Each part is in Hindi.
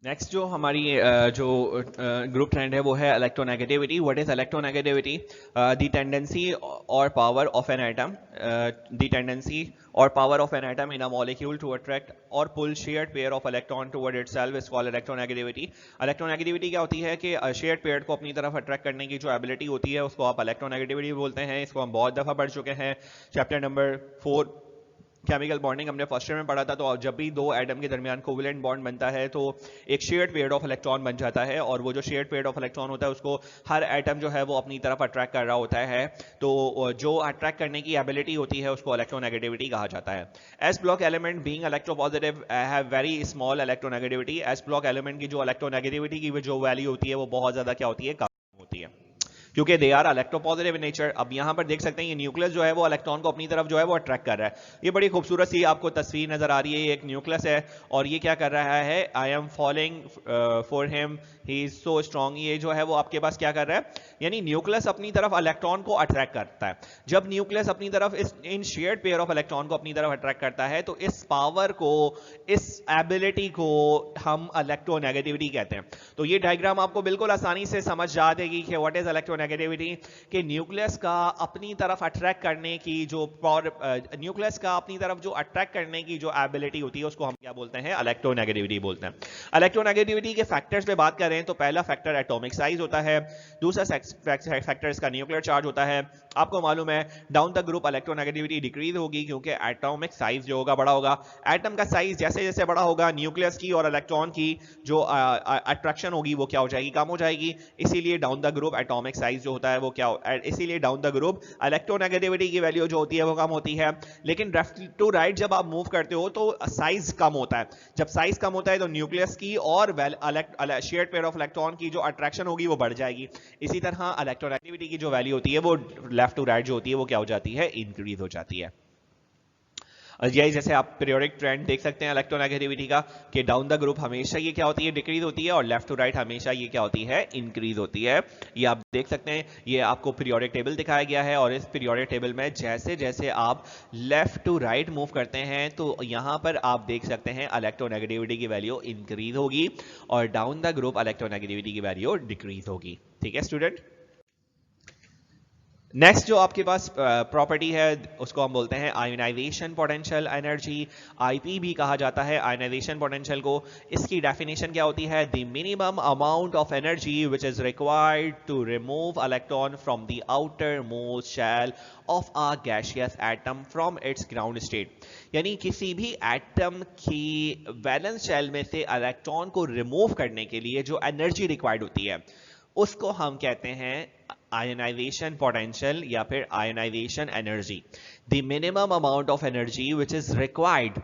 नेक्स्ट जो हमारी जो ग्रुप ट्रेंड है वो है electronegativity. What is electronegativity? The tendency or power of an atom, the tendency or power of an atom in a molecule to attract or pull shared pair of electron toward itself is called electronegativity. Electronegativity क्या होती है कि शेयर्ड पेयर को अपनी तरफ अट्रैक्ट करने की जो एबिलिटी होती है उसको आप इलेक्ट्रोनेगेटिविटी बोलते हैं. इसको हम बहुत दफा पढ़ चुके हैं. चैप्टर नंबर 4 केमिकल बॉन्डिंग हमने फर्स्ट ईयर में पढ़ा था. तो जब भी दो एटम के दरमियान कोवेलेंट बॉन्ड बनता है तो एक शेयर्ड पेयर ऑफ इलेक्ट्रॉन बन जाता है, और वो जो शेयर्ड पेयर ऑफ इलेक्ट्रॉन होता है उसको हर एटम जो है वो अपनी तरफ अट्रैक्ट कर रहा होता है. तो जो अट्रैक्ट करने की एबिलिटी होती है उसको इलेक्ट्रोनेगेटिविटी कहा जाता है. S block element being electropositive have very small electronegativity. S block element की जो इलेक्ट्रोनेगेटिविटी की जो वैल्यू होती है वो बहुत ज्यादा क्या होती है, कम होती है, क्योंकि they are electropositive in nature. अब यहां पर देख सकते हैं ये न्यूक्लियस जो है वो इलेक्ट्रॉन को अपनी तरफ जो है वो अट्रैक्ट कर रहा है. ये बड़ी खूबसूरत सी आपको तस्वीर नजर आ रही है. ये एक न्यूक्लियस है और ये क्या कर रहा है, I am following for him, he is so strong. ये जो है वो आपके पास क्या कर रहा है, यानी न्यूक्लियस अपनी तरफ इलेक्ट्रॉन को अट्रैक्ट करता है. जब न्यूक्लियस अपनी तरफ इन शेयर्ड पेयर ऑफ इलेक्ट्रॉन को अपनी तरफ अट्रैक्ट करता है तो इस पावर को, इस एबिलिटी को हम इलेक्ट्रोनेगेटिविटी कहते हैं. तो ये डायग्राम आपको बिल्कुल आसानी से समझ जा देगी कि व्हाट इज इलेक्ट्रोनेगेटिविटी. कि न्यूक्लियस का अपनी तरफ अट्रैक्ट करने की जो न्यूक्लियस का अपनी तरफ जो अट्रैक्ट करने की जो एबिलिटी होती है उसको हम क्या बोलते हैं, इलेक्ट्रोनेगेटिविटी बोलते हैं. इलेक्ट्रोनेगेटिविटी के फैक्टर्स पे बात करें तो पहला फैक्टर एटॉमिक साइज होता है. दूसरा फैक्टर इसका न्यूक्लियर चार्ज होता है. आपको मालूम है down the group electronegativity decrease होगी क्योंकि एटॉमिक साइज जो होगा बड़ा होगा. एटम का साइज जैसे जैसे बड़ा होगा न्यूक्लियस की और इलेक्ट्रॉन की जो अट्रैक्शन होगी वो क्या हो जाएगी, कम हो जाएगी. इसीलिए down the group atomic size जो होता है वो क्या, इसीलिए डाउन द ग्रुप इलेक्ट्रोनेगेटिविटी की वैल्यू जो होती है वो कम होती है. लेकिन लेफ्ट टू राइट जब आप मूव करते हो तो साइज कम होता है. जब साइज कम होता है तो न्यूक्लियस की और शेयर्ड पेयर ऑफ इलेक्ट्रॉन की जो अट्रैक्शन होगी वो बढ़ जाएगी. इसी तरह इलेक्ट्रोनेगेटिविटी की जो वैल्यू होती है वो लेफ्ट टू राइट जो होती है वो क्या हो जाती है, इंक्रीज हो जाती है. यही जैसे आप पीरियोडिक ट्रेंड देख सकते हैं इलेक्ट्रोनेगेटिविटी का कि डाउन द ग्रुप हमेशा ये क्या होती है, डिक्रीज होती है, और लेफ्ट टू राइट हमेशा ये क्या होती है, इंक्रीज होती है. ये आप देख सकते हैं. ये आपको पीरियोडिक टेबल दिखाया गया है और इस पीरियोडिक टेबल में जैसे जैसे आप लेफ्ट टू राइट मूव करते हैं तो यहां पर आप देख सकते हैं इलेक्ट्रोनेगेटिविटी की वैल्यू इंक्रीज होगी और डाउन द ग्रुप इलेक्ट्रोनेगेटिविटी की वैल्यू डिक्रीज होगी. ठीक है स्टूडेंट. नेक्स्ट जो आपके पास प्रॉपर्टी है उसको हम बोलते हैं आयोनाइजेशन पोटेंशियल एनर्जी. आईपी भी कहा जाता है आयोनाइजेशन पोटेंशियल को. इसकी डेफिनेशन क्या होती है, the minimum amount of energy which is required to remove electron from the outer most shell of a gaseous atom from its ground state. यानी किसी भी एटम की वैलेंस शेल में से इलेक्ट्रॉन को रिमूव करने के लिए जो एनर्जी रिक्वायर्ड होती है उसको हम कहते हैं आयोनाइजेशन पोटेंशियल या फिर ionisation energy. The minimum amount of energy which is required,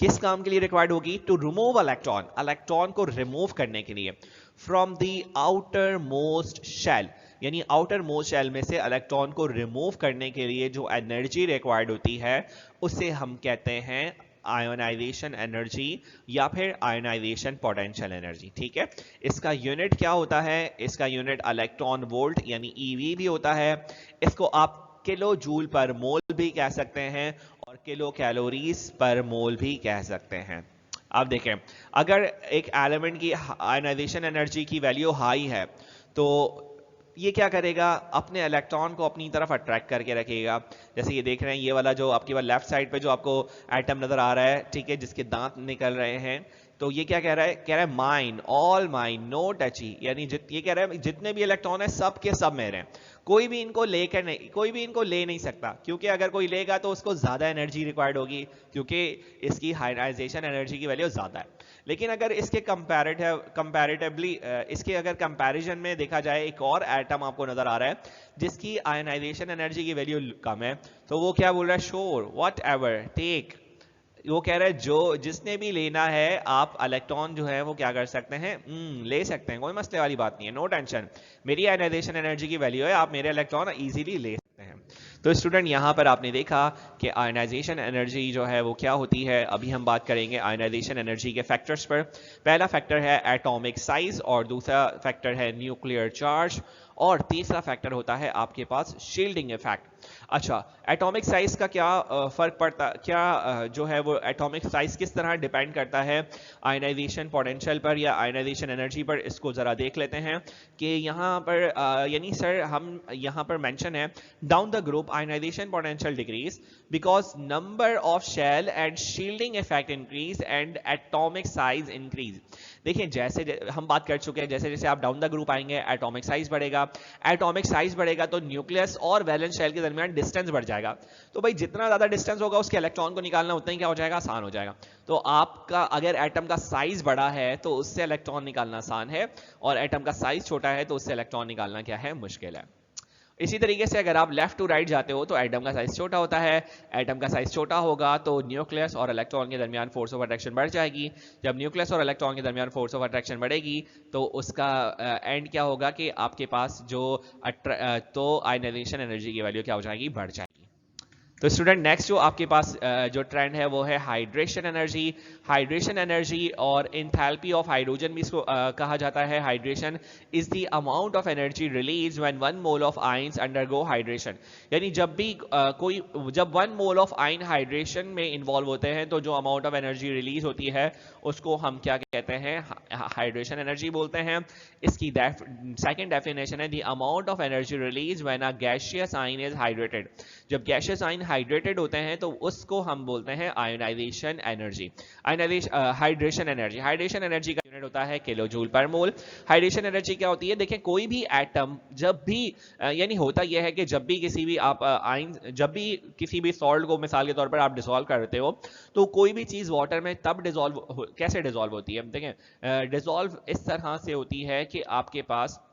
किस काम के लिए रिक्वायर्ड होगी, टू रिमूव इलेक्ट्रॉन, इलेक्ट्रॉन को रिमूव करने के लिए, from the outer most shell, यानी आउटर मोस्ट शेल में से इलेक्ट्रॉन को रिमूव करने के लिए जो एनर्जी रिक्वायर्ड होती है उसे हम कहते हैं आयोनाइजेशन एनर्जी या फिर आयोनाइजेशन पोटेंशियल एनर्जी. ठीक है. इसका यूनिट क्या होता है, इसका यूनिट इलेक्ट्रॉन वोल्ट यानी ईवी भी होता है. इसको आप किलो जूल पर मोल भी कह सकते हैं और किलो कैलोरीज पर मोल भी कह सकते हैं. अब देखें, अगर एक एलिमेंट की आयोनाइजेशन एनर्जी की वैल्यू हाई है तो ये क्या करेगा, अपने इलेक्ट्रॉन को अपनी तरफ अट्रैक्ट करके रखेगा. जैसे ये देख रहे हैं, ये वाला जो आपके पास लेफ्ट साइड पे जो आपको एटम नजर आ रहा है, ठीक है, जिसके दांत निकल रहे हैं, तो ये क्या कह रहा है, कह रहा है mine, all mine, no touchy. यानी ये कह रहा है जितने भी इलेक्ट्रॉन है सब के सब मेरे हैं, कोई भी इनको लेकर नहीं, कोई भी इनको ले नहीं सकता, क्योंकि अगर कोई लेगा तो उसको ज्यादा एनर्जी रिक्वायर्ड होगी क्योंकि इसकी हाइड्राइजेशन एनर्जी की वैल्यू ज्यादा है. लेकिन अगर इसके कंपैरेटिवली इसके अगर कंपैरिजन में देखा जाए, एक और एटम आपको नजर आ रहा है जिसकी आयोनाइजेशन एनर्जी की वैल्यू कम है, तो वो क्या बोल रहा है, श्योर व्हाट एवर टेक. वो कह रहा है जो जिसने भी लेना है आप इलेक्ट्रॉन जो है वो क्या कर सकते हैं, ले सकते हैं, कोई मसले वाली बात नहीं है, नो टेंशन, मेरी आयोनाइजेशन एनर्जी की वैल्यू है, आप मेरे इलेक्ट्रॉन इजीली ले. सकते हैं। तो स्टूडेंट यहाँ पर आपने देखा कि आयनाइजेशन एनर्जी जो है वो क्या होती है। अभी हम बात करेंगे आयनाइजेशन एनर्जी के फैक्टर्स पर। पहला फैक्टर है एटॉमिक साइज और दूसरा फैक्टर है न्यूक्लियर चार्ज और तीसरा फैक्टर होता है आपके पास शील्डिंग इफेक्ट। अच्छा, एटॉमिक साइज का क्या फर्क पड़ता, क्या जो है वो एटॉमिक साइज किस तरह डिपेंड करता है आयनाइजेशन पोटेंशियल पर या आयनाइजेशन एनर्जी पर, इसको ज़रा देख लेते हैं कि यहाँ पर यानी सर हम यहाँ पर मेंशन है down the group ionisation potential decrease because number of shell and shielding effect increase and atomic size increase. देखिए जैसे हम बात कर चुके हैं, जैसे जैसे आप डाउन द ग्रुप आएंगे एटॉमिक साइज बढ़ेगा, एटॉमिक साइज बढ़ेगा तो न्यूक्लियस और वैलेंस शेल के दरमियान डिस्टेंस बढ़ जाएगा। तो भाई जितना ज्यादा डिस्टेंस होगा उसके इलेक्ट्रॉन को निकालना उतना ही क्या हो जाएगा, आसान हो जाएगा। तो आपका अगर एटम का साइज बड़ा है तो उससे इलेक्ट्रॉन निकालना आसान है और एटम का साइज छोटा है तो उससे इलेक्ट्रॉन निकालना क्या है, मुश्किल है। इसी तरीके से अगर आप लेफ्ट टू राइट जाते हो तो एटम का साइज छोटा होता है, एटम का साइज छोटा होगा तो न्यूक्लियस और इलेक्ट्रॉन के दरमियान फोर्स ऑफ अट्रैक्शन बढ़ जाएगी। जब न्यूक्लियस और इलेक्ट्रॉन के दरमियान फोर्स ऑफ अट्रैक्शन बढ़ेगी तो उसका एंड क्या होगा कि आपके पास जो तो आयनाइजेशन एनर्जी की वैल्यू क्या हो जाएगी, बढ़ जाएगी। तो स्टूडेंट नेक्स्ट जो आपके पास जो ट्रेंड है वो है हाइड्रेशन एनर्जी। हाइड्रेशन एनर्जी और इंथैल्पी ऑफ हाइड्रोजन भी इसको कहा जाता है। Hydration is the amount of energy release when 1 mole of ions undergo hydration. यानी जब भी जब 1 मोल ऑफ आयन हाइड्रेशन में इन्वॉल्व होते हैं तो जो अमाउंट ऑफ एनर्जी रिलीज होती है उसको हम क्या कहते हैं, हाइड्रेशन एनर्जी बोलते हैं। इसकी सेकंड डेफिनेशन है the amount of energy release when a gaseous ion is hydrated. जब गैसियस आयन हाइड्रेटेड होते हैं तो उसको हम बोलते हैं ionisation energy. Hydration energy, hydration energy का यूनिट होता है किलो जूल पर मोल। हाइड्रेशन एनर्जी क्या होती है, देखिए कोई भी एटम जब भी यानी होता यह है कि जब भी किसी भी आप जब भी किसी भी सॉल्ट को मिसाल के तौर पर आप डिसॉल्व करते हो तो कोई भी चीज वाटर में तब कैसे डिसॉल्व होती है, देखें डिसॉल्व इस तरह से होती है कि आपके पास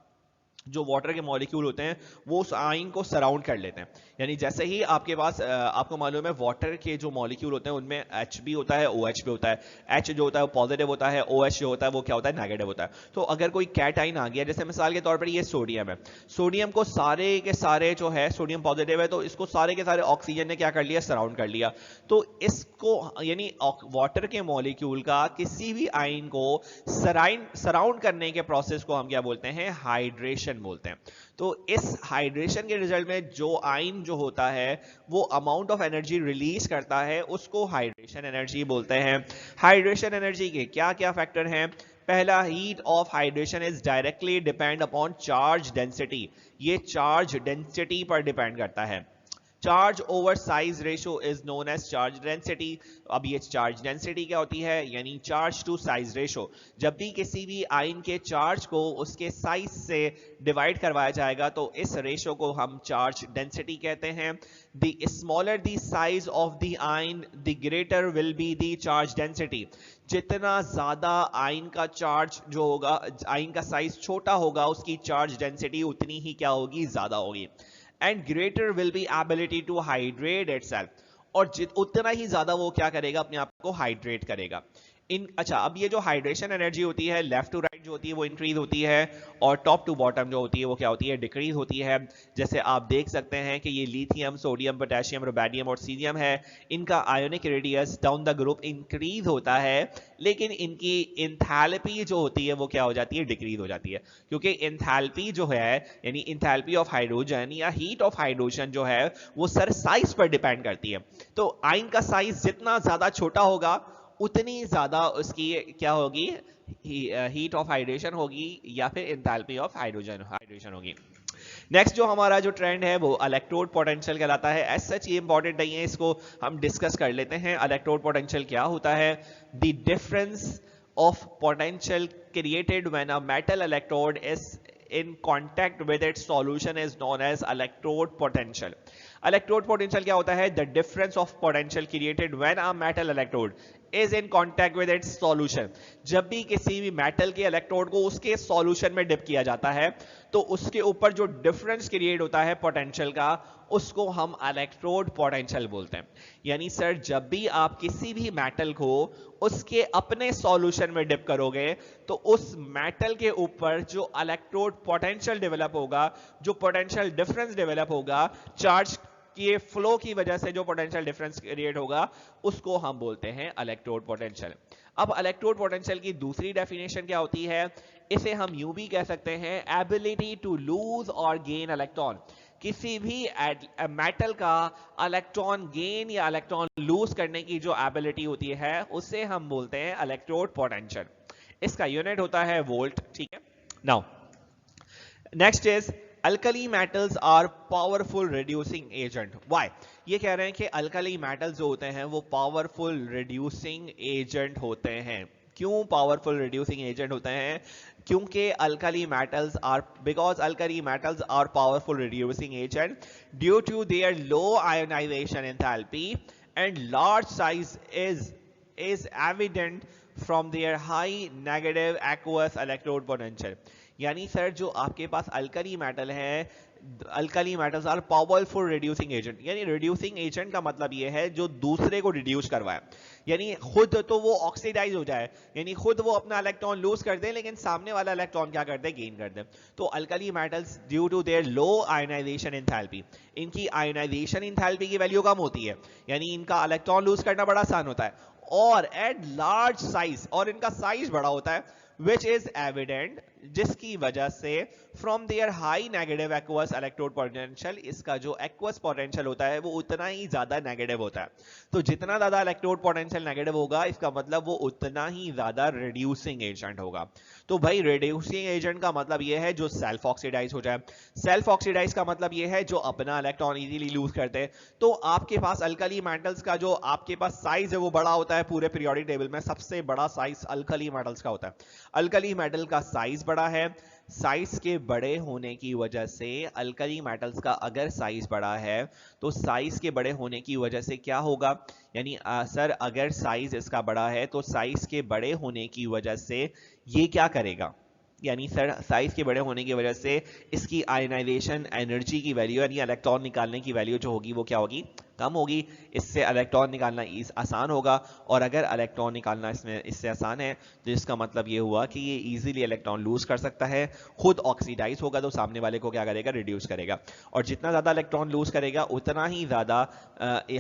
जो वाटर के मॉलिक्यूल होते हैं वो उस आयन को सराउंड कर लेते हैं। यानी जैसे ही आपके पास आपको मालूम है वाटर के जो मॉलिक्यूल होते हैं उनमें H भी होता है, OH भी होता है। H जो होता है वो पॉजिटिव होता है, OH जो होता है वो क्या होता है, नेगेटिव होता है। तो अगर कोई कैटाइन आ गया, जैसे मिसाल के तौर पर ये सोडियम है, सोडियम को सारे के सारे जो है सोडियम पॉजिटिव है तो इसको सारे के सारे ऑक्सीजन ने क्या कर लिया, सराउंड कर लिया। तो इसको यानी वाटर के मॉलिक्यूल का किसी भी आयन को सराउंड करने के प्रोसेस को हम क्या बोलते हैं, हाइड्रेशन बोलते हैं। तो इस हाइड्रेशन के रिजल्ट में जो आयन जो होता है वो अमाउंट ऑफ एनर्जी रिलीज करता है उसको हाइड्रेशन एनर्जी बोलते हैं। हाइड्रेशन एनर्जी के क्या क्या फैक्टर हैं, पहला heat of hydration is directly depend upon charge density. ये चार्ज डेंसिटी पर डिपेंड करता है। Charge over size ratio is known as charge density. अब ये चार्ज डेंसिटी क्या होती है, यानी चार्ज टू साइज रेशो। जब भी किसी भी आयन के चार्ज को उसके साइज से डिवाइड करवाया जाएगा तो इस रेशो को हम चार्ज डेंसिटी कहते हैं। The smaller the size of the ion the greater will be the charge density. जितना ज्यादा आयन का चार्ज जो होगा, आयन का साइज छोटा होगा उसकी चार्ज डेंसिटी उतनी ही क्या होगी, ज्यादा होगी। And greater will be ability to hydrate itself, और उतना ही ज्यादा वो क्या करेगा, अपने आप को हाइड्रेट करेगा। अच्छा, अब ये जो हाइड्रेशन एनर्जी होती है लेफ्ट टू राइट जो होती है वो इंक्रीज होती है और टॉप टू बॉटम जो होती है वो क्या होती है, डिक्रीज होती है। जैसे आप देख सकते हैं कि ये लिथियम, सोडियम, पोटेशियम, रुबिडियम और सीरियम है, इनका ionic radius down the group increase होता है लेकिन इनकी इंथैल्पी जो होती है वो क्या हो जाती है, डिक्रीज हो जाती है। क्योंकि इंथैल्पी जो है यानी इंथैल्पी ऑफ हाइड्रोजन या हीट ऑफ हाइड्रोजन जो है वो सर साइज पर डिपेंड करती है। तो आयन का साइज जितना ज्यादा छोटा होगा उतनी ज्यादा उसकी क्या होगी, हीट ऑफ हाइड्रेशन होगी या फिर एंथैल्पी ऑफ हाइड्रेशन होगी। नेक्स्ट जो हमारा जो ट्रेंड है वो इलेक्ट्रोड पोटेंशियल कहलाता है। एज सच ये इंपॉर्टेंट नहीं है, इसको हम डिस्कस कर लेते हैं। इलेक्ट्रोड पोटेंशियल क्या होता है, the difference of potential created when a metal electrode is in contact with its solution is known as electrode potential. Electrode potential क्या होता है, the difference of potential created when a metal electrode is in contact with its solution. जब भी किसी भी मेटल के इलेक्ट्रोड को उसके सॉल्यूशन में डिप किया जाता है तो उसके ऊपर जो डिफरेंस क्रिएट होता है पोटेंशियल का, उसको हम इलेक्ट्रोड पोटेंशियल बोलते हैं। यानी सर जब भी आप किसी भी मेटल को उसके अपने सॉल्यूशन में डिप करोगे तो उस मेटल के ऊपर जो इलेक्ट्रोड पोटेंशियल डेवलप होगा, जो पोटेंशियल डिफरेंस डेवलप होगा, चार्ज के फ्लो की वजह से जो पोटेंशियल डिफरेंस क्रिएट होगा, उसको हम बोलते हैं इलेक्ट्रोड पोटेंशियल। अब इलेक्ट्रोड पोटेंशियल की दूसरी डेफिनेशन क्या होती है? इसे हम यूं भी कह सकते हैं एबिलिटी टू लूज और गेन इलेक्ट्रॉन। किसी भी मेटल का इलेक्ट्रॉन गेन या इलेक्ट्रॉन लूज करने की जो एबिलिटी होती है उसे हम बोलते हैं इलेक्ट्रोड पोटेंशियल। इसका यूनिट होता है वोल्ट, ठीक है। Now next is alkali metals are powerful reducing agent. Why? ये कह रहे हैं कि अल्कली मेटल्स जो होते हैं वो पावरफुल रिड्यूसिंग एजेंट होते हैं। क्यों पावरफुल रिड्यूसिंग एजेंट होते हैं? क्योंकि alkali metals are powerful reducing agent due to their low ionisation enthalpy and large size is evident from their high negative aqueous electrode potential. यानी सर जो आपके पास अल्कली मेटल है, alkali metals are powerful reducing agent. यानी रिड्यूसिंग एजेंट का मतलब ये है जो दूसरे को रिड्यूस करवाए, यानी खुद तो वो ऑक्सीडाइज हो जाए, यानी खुद वो अपना इलेक्ट्रॉन लूज कर दे लेकिन सामने वाला इलेक्ट्रॉन क्या कर दे? गेन कर दे। तो alkali metals due to their low ionisation enthalpy, इनकी आयोनाइजेशन एंथैल्पी की वैल्यू कम होती है, यानी इनका इलेक्ट्रॉन लूज करना बड़ा आसान होता है, और एट लार्ज साइज, और इनका साइज बड़ा होता है, which is evident, जिसकी वजह से from their high negative aqueous electrode potential, इसका जो aqueous potential होता है वो उतना ही ज्यादा नेगेटिव होता है। तो जितना ज्यादा इलेक्ट्रोड पोटेंशियल नेगेटिव होगा इसका मतलब वो उतना ही ज्यादा रिड्यूसिंग एजेंट होगा। तो भाई रिड्यूसिंग एजेंट का मतलब ये है जो सेल्फ ऑक्सीडाइज हो जाए। सेल्फ ऑक्सीडाइज का मतलब ये है जो अपना इलेक्ट्रॉन इजीली लूज करते हैं। तो आपके पास अल्कली मेटल्स का जो आपके पास साइज है वो बड़ा होता है, पूरे पीरियोडिक टेबल में सबसे बड़ा साइज अल्कली मेटल्स का होता है। अल्कली मेटल का साइज बड़ा है, साइज के बड़े होने की वजह से अल्कली मेटल्स का अगर साइज बड़ा है तो साइज के बड़े होने की वजह से क्या होगा? यानी सर अगर साइज इसका बड़ा है तो साइज के बड़े होने की वजह से ये क्या करेगा? यानी सर साइज के बड़े होने की वजह से इसकी आयनाइजेशन एनर्जी की वैल्यू यानी इलेक्ट्रॉन निकालने की वैल्यू जो होगी वो क्या होगी? कम होगी। इससे इलेक्ट्रॉन निकालना आसान होगा, और अगर इलेक्ट्रॉन निकालना इससे आसान है तो इसका मतलब ये हुआ कि ये इजीली इलेक्ट्रॉन लूज कर सकता है, खुद ऑक्सीडाइज होगा तो सामने वाले को क्या करेगा? रिड्यूस करेगा, और जितना ज्यादा इलेक्ट्रॉन लूज करेगा उतना ही ज्यादा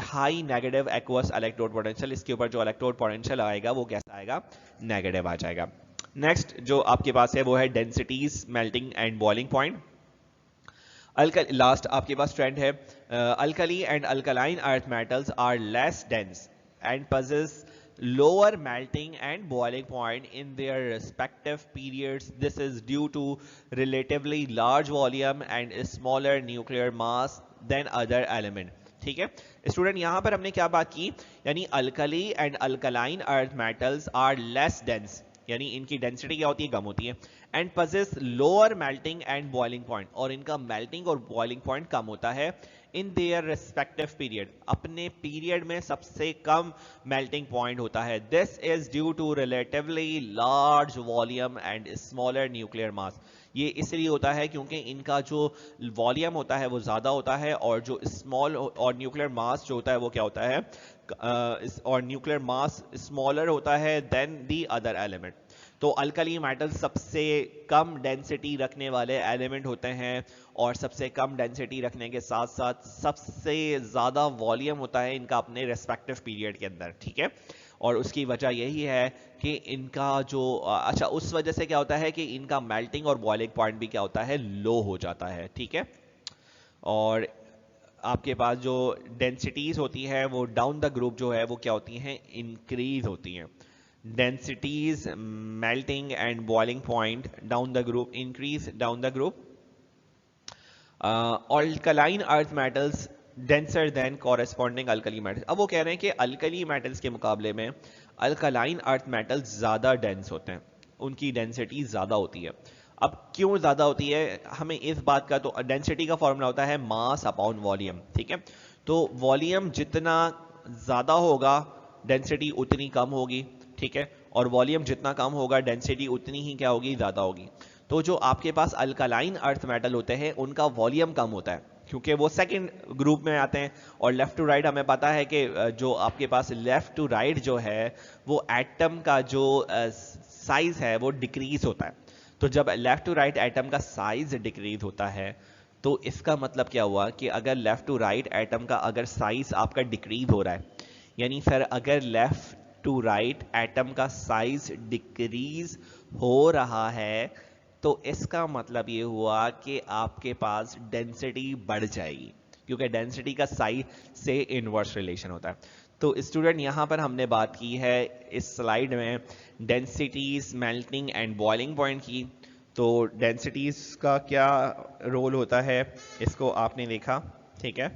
high negative aqueous electrode potential, इसके ऊपर जो इलेक्ट्रोड पोटेंशियल आएगा वो कैसा आएगा? नेगेटिव आ जाएगा। नेक्स्ट जो आपके पास है वो है densities, melting and boiling point. Last आपके पास ट्रेंड है alkali and alkaline earth metals are less dense and possess lower melting and boiling point in their respective periods. This is due to relatively large volume and smaller nuclear mass than other element. ठीक है स्टूडेंट, यहां पर हमने क्या बात की? यानी alkali and alkaline earth metals are less dense, यानी इनकी डेंसिटी क्या होती है? कम होती है, and possess lower melting and boiling point, और इनका मेल्टिंग और बॉइलिंग पॉइंट कम होता है इन देयर रिस्पेक्टिव पीरियड, अपने पीरियड में सबसे कम मेल्टिंग पॉइंट होता है। This is due to relatively large volume and smaller nuclear mass. ये इसलिए होता है क्योंकि इनका जो वॉल्यूम होता है वो ज्यादा होता है, और जो स्मॉल और न्यूक्लियर मास जो होता है वो क्या होता है? और न्यूक्लियर मास स्मॉलर होता है देन दी अदर एलिमेंट। तो अल्कली मेटल सबसे कम डेंसिटी रखने वाले एलिमेंट होते हैं, और सबसे कम डेंसिटी रखने के साथ साथ सबसे ज्यादा वॉल्यूम होता है इनका अपने रेस्पेक्टिव पीरियड के अंदर। ठीक है, और उसकी वजह यही है कि इनका जो अच्छा उस वजह से क्या होता है कि इनका मेल्टिंग और बॉइलिंग पॉइंट भी क्या होता है? लो हो जाता है। ठीक है, और आपके पास जो डेंसिटीज होती है वो डाउन द ग्रुप जो है वो क्या होती हैं? इंक्रीज होती हैं। Densities, melting and boiling point down the group increase down the group. Alkaline earth metals denser then corresponding alkali metals. अब वो कह रहे हैं कि अल्कली मेटल्स के मुकाबले में अल्कलाइन अर्थ मेटल्स ज्यादा डेंस होते हैं, उनकी डेंसिटी ज्यादा होती है। अब क्यों ज्यादा होती है? हमें इस बात का, तो डेंसिटी का फॉर्मूला होता है मास अपॉन वॉल्यूम। ठीक है, तो वॉल्यूम जितना ज्यादा होगा डेंसिटी उतनी कम होगी, ठीक है, और वॉल्यूम जितना कम होगा डेंसिटी उतनी ही क्या होगी, ज़्यादा होगी। तो जो आपके पास अल्कलाइन अर्थ मेटल होते हैं उनका वॉल्यूम कम होता है क्योंकि वो सेकंड ग्रुप में आते हैं। और लेफ्ट टू राइट हमें पता है कि जो आपके पास लेफ्ट टू राइट जो है वो एटम का जो साइज है वो डिक्रीज होता है। तो जब लेफ्ट टू राइट एटम का साइज डिक्रीज होता है तो इसका मतलब क्या हुआ कि अगर लेफ्ट टू राइट एटम का अगर साइज आपका डिक्रीज हो रहा है, यानी सर अगर लेफ्ट टू राइट एटम का साइज डिक्रीज हो रहा है तो इसका मतलब ये हुआ कि आपके पास डेंसिटी बढ़ जाएगी क्योंकि डेंसिटी का साइज से इनवर्स रिलेशन होता है। तो स्टूडेंट यहाँ पर हमने बात की है इस स्लाइड में densities, melting and boiling point की। तो डेंसिटीज का क्या रोल होता है इसको आपने देखा, ठीक है,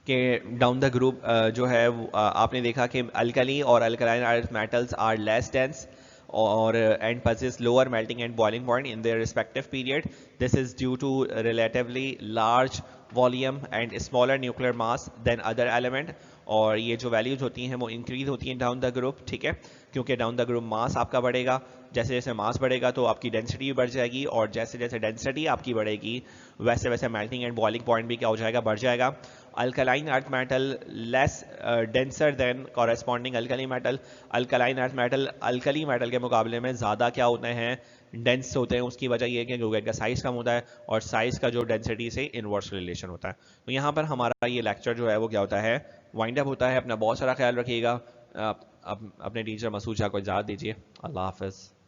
कि डाउन द ग्रुप जो है आपने देखा कि अल्कली और alkaline earth metals are less dense और and possess lower melting and boiling point in their respective period. This is due to relatively large volume and smaller nuclear mass than other element. और ये जो वैल्यूज होती हैं वो इंक्रीज होती हैं डाउन द ग्रुप, ठीक है, क्योंकि डाउन द ग्रुप मास आपका बढ़ेगा, जैसे जैसे मास बढ़ेगा तो आपकी डेंसिटी भी बढ़ जाएगी और जैसे जैसे डेंसिटी आपकी बढ़ेगी वैसे वैसे मेल्टिंग एंड बॉइलिंग पॉइंट भी क्या हो जाएगा, बढ़ जाएगा। Alkaline earth metal less denser then corresponding alkali metal. Alkaline earth metal alkali metal के मुकाबले में ज़्यादा क्या होते हैं, डेंस होते हैं। उसकी वजह यह है कि क्योंकि इनका साइज कम होता है और साइज का जो डेंसिटी से इनवर्स रिलेशन होता है। तो यहाँ पर हमारा ये लेक्चर जो है वो क्या होता है, वाइंड अप होता है। अपना बहुत सारा ख्याल रखिएगा। अपने टीचर मसूद शाह को इजाज़त दीजिए। अल्लाह हाफ़िज़।